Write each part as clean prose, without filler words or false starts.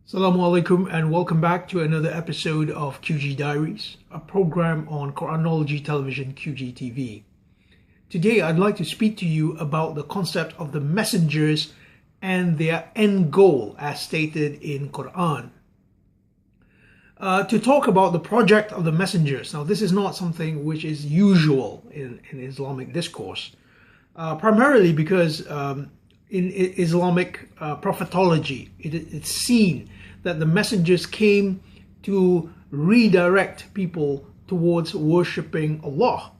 Assalamu alaikum and welcome back to another episode of QG Diaries, a program on Quranology Television QG Today I'd like to speak to you about the concept of the messengers and their end goal as stated in Quran. To talk about the project of the messengers. Now this is not something which is usual in Islamic discourse, primarily because in Islamic prophetology it's seen that the messengers came to redirect people towards worshipping Allah.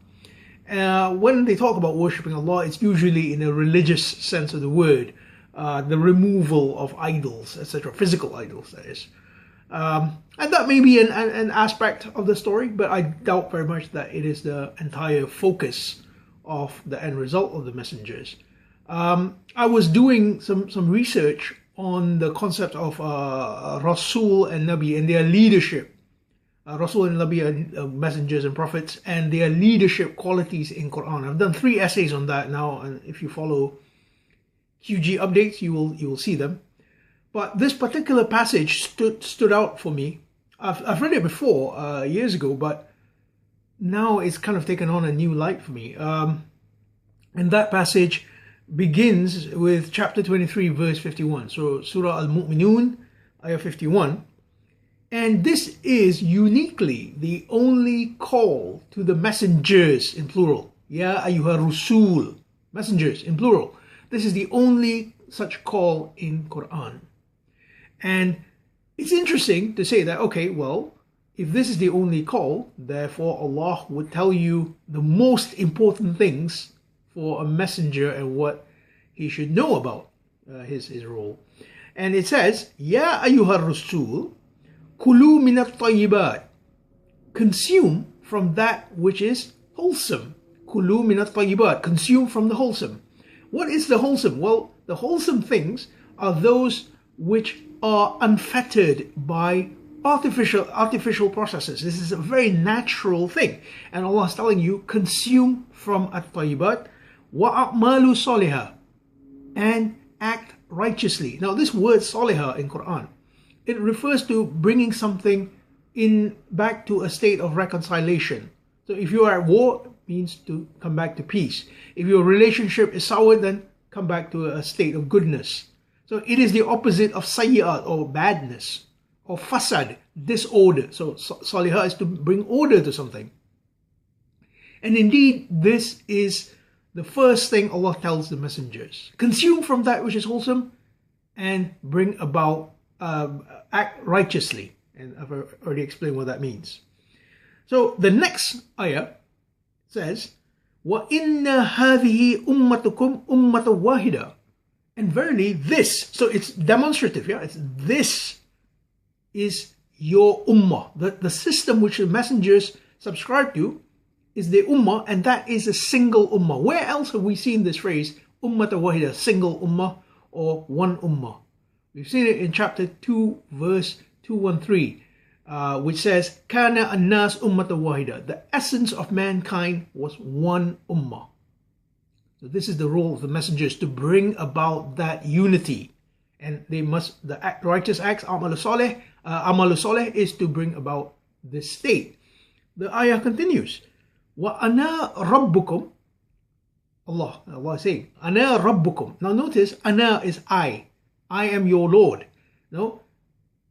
When they talk about worshipping Allah, it's usually in a religious sense of the word, the removal of idols, etc., physical idols, that is. And that may be an aspect of the story, but I doubt very much that it is the entire focus of the end result of the messengers. I was doing some research on the concept of Rasul and Nabi and their leadership. Rasul and Nabi are messengers and prophets and their leadership qualities in Quran. I've done 3 essays on that now, and if you follow QG updates, you will see them. But this particular passage stood out for me. I've read it before years ago, but now it's kind of taken on a new light for me. And that passage begins with chapter 23 verse 51, so Surah Al-Mu'minun ayah 51, and this is uniquely the only call to the messengers in plural. Ya ayyuha rusul, messengers in plural. This is the only such call in Quran. And it's interesting to say that, okay, well, if this is the only call, therefore Allah would tell you the most important things for a messenger and what he should know about his role. And it says, Ya ayyuhar rasul, kulu minat tayyibat. Consume from that which is wholesome. Kulu minat tayyibat. Consume from the wholesome. What is the wholesome? Well, the wholesome things are those which are unfettered by artificial processes. This is a very natural thing. And Allah is telling you, consume from at-tayyibat wa a'malu salihah, and act righteously. Now this word salihah in Quran, it refers to bringing something back to a state of reconciliation. So if you are at war, it means to come back to peace. If your relationship is sour, then come back to a state of goodness. So it is the opposite of sayyi'at, or badness, or fasad, disorder. So salihah is to bring order to something. And indeed, this is the first thing Allah tells the messengers. Consume from that which is wholesome and bring about, act righteously. And I've already explained what that means. So the next ayah says, وَإِنَّ هَذِهِ أُمَّتُكُمْ أُمَّةً وَاحِدًا. And verily this, so it's demonstrative, yeah, this is your ummah. The system which the messengers subscribe to is the ummah, and that is a single ummah. Where else have we seen this phrase, ummata wahida, single ummah or one ummah? We've seen it in chapter 2 verse 213, which says, Kana an-nas ummata wahida. The essence of mankind was one ummah. So this is the role of the messengers, to bring about that unity. And they must, the righteous acts, amalu saleh is to bring about this state. The ayah continues, وَأَنَا رَبُّكُمْ. Allah is saying, أَنَا رَبُّكُمْ. Now notice, أَنَا is I am your Lord. No,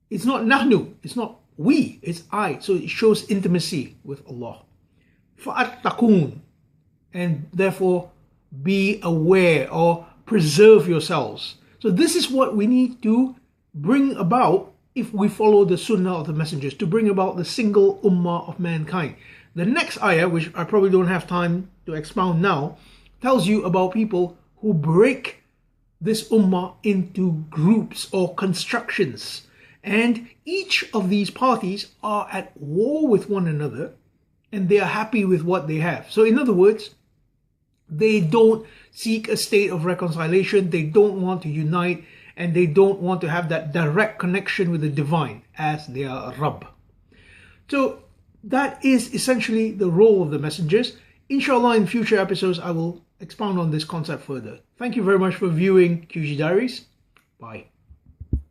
it's not nahnu, it's not we, it's I. So it shows intimacy with Allah. فَأَتَّقُونَ. And therefore be aware or preserve yourselves. So this is what we need to bring about if we follow the sunnah of the messengers, to bring about the single ummah of mankind. The next ayah, which I probably don't have time to expound now, tells you about people who break this ummah into groups or constructions. And each of these parties are at war with one another, and they are happy with what they have. So in other words, they don't seek a state of reconciliation, they don't want to unite, and they don't want to have that direct connection with the divine as their Rabb. So that is essentially the role of the messengers. Inshallah, in future episodes, I will expound on this concept further. Thank you very much for viewing QG Diaries. Bye.